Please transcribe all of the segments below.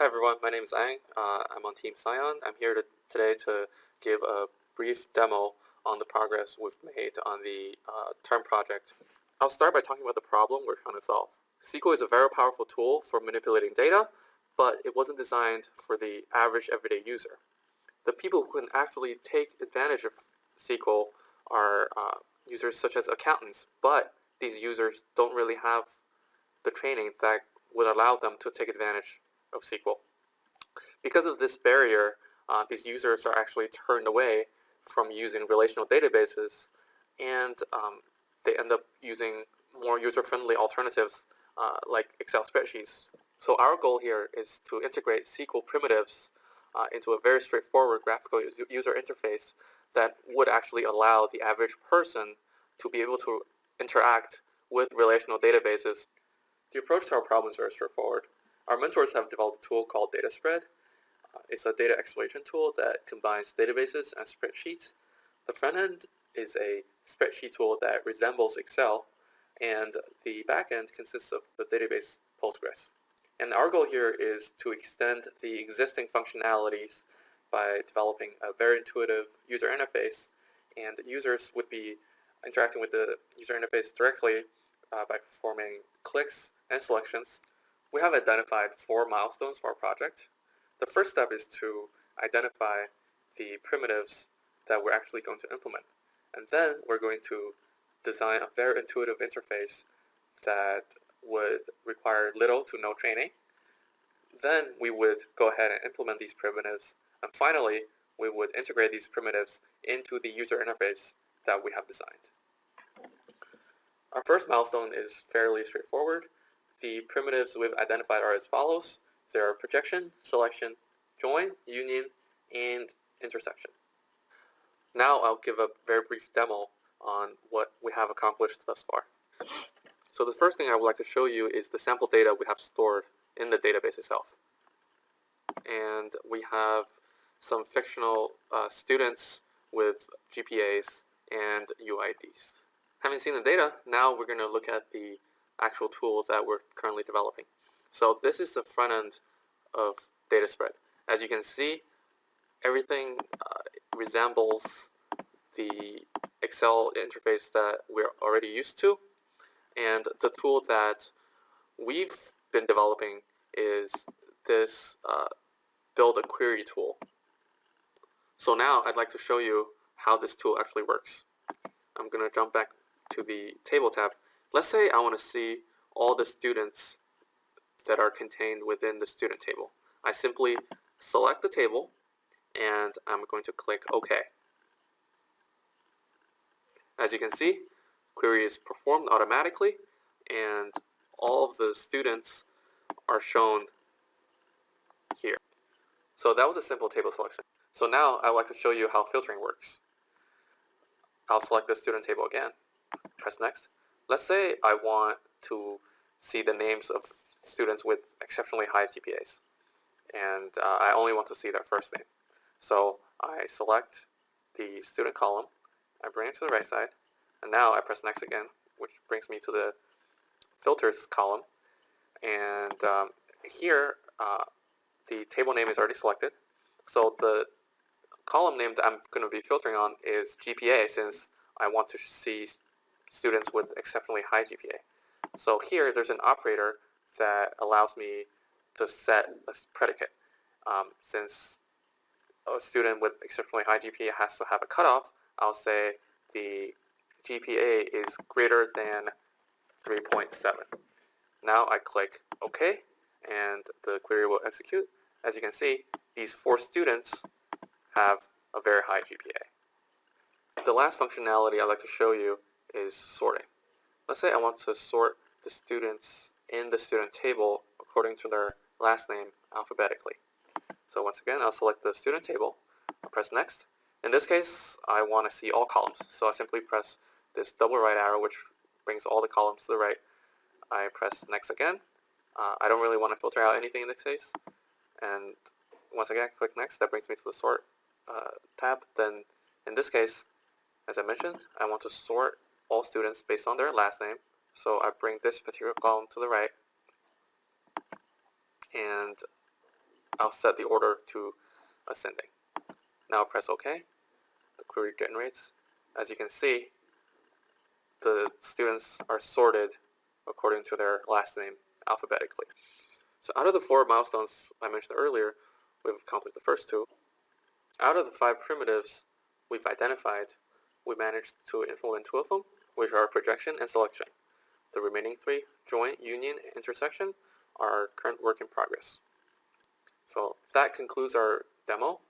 Hi everyone, my name is Ang. I'm on Team Scion. I'm here today to give a brief demo on the progress we've made on the term project. I'll start by talking about the problem we're trying to solve. SQL is a very powerful tool for manipulating data, but it wasn't designed for the average everyday user. The people who can actually take advantage of SQL are users such as accountants, but these users don't really have the training that would allow them to take advantage of SQL. Because of this barrier, these users are actually turned away from using relational databases, and they end up using more user-friendly alternatives like Excel spreadsheets. So our goal here is to integrate SQL primitives into a very straightforward graphical user interface that would actually allow the average person to be able to interact with relational databases. The approach to our problem is very straightforward. Our mentors have developed a tool called DataSpread. It's a data exploration tool that combines databases and spreadsheets. The front end is a spreadsheet tool that resembles Excel, and the back end consists of the database Postgres. And our goal here is to extend the existing functionalities by developing a very intuitive user interface, and users would be interacting with the user interface directly by performing clicks and selections. We have identified 4 milestones for our project. The first step is to identify the primitives that we're actually going to implement. And then we're going to design a very intuitive interface that would require little to no training. Then we would go ahead and implement these primitives. And finally, we would integrate these primitives into the user interface that we have designed. Our first milestone is fairly straightforward. The primitives we've identified are as follows. There are projection, selection, join, union, and intersection. Now I'll give a very brief demo on what we have accomplished thus far. So the first thing I would like to show you is the sample data we have stored in the database itself. And we have some fictional students with GPAs and UIDs. Having seen the data, now we're going to look at the actual tool that we're currently developing. So this is the front end of DataSpread. As you can see, everything resembles the Excel interface that we're already used to, and the tool that we've been developing is this build a query tool. So now I'd like to show you how this tool actually works. I'm going to jump back to the table tab. Let's say I want to see all the students that are contained within the student table. I simply select the table and I'm going to click OK. As you can see, query is performed automatically and all of the students are shown here. So that was a simple table selection. So now I'd like to show you how filtering works. I'll select the student table again, press next. Let's say I want to see the names of students with exceptionally high GPAs, and I only want to see their first name. So I select the student column, I bring it to the right side, and now I press next again, which brings me to the filters column. And here, the table name is already selected. So the column name that I'm going to be filtering on is GPA, since I want to see students with exceptionally high GPA. So here there's an operator that allows me to set a predicate. Since a student with exceptionally high GPA has to have a cutoff, I'll say the GPA is greater than 3.7. Now I click OK, and the query will execute. As you can see, these 4 students have a very high GPA. The last functionality I'd like to show you is sorting. Let's say I want to sort the students in the student table according to their last name alphabetically. So once again, I'll select the student table, I'll press next. In this case, I want to see all columns, so I simply press this double right arrow, which brings all the columns to the right. I press next again. I don't really want to filter out anything in this case. And once again, click next. That brings me to the sort tab. Then in this case, as I mentioned, I want to sort all students based on their last name. So I bring this particular column to the right, and I'll set the order to ascending. Now press OK. The query generates. As you can see, the students are sorted according to their last name alphabetically. So out of the 4 milestones I mentioned earlier, we've accomplished the first 2. Out of the 5 primitives we've identified, we managed to implement 2 of them, which are projection and selection. The remaining 3, join, union, and intersection, are current work in progress. So that concludes our demo.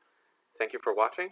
Thank you for watching.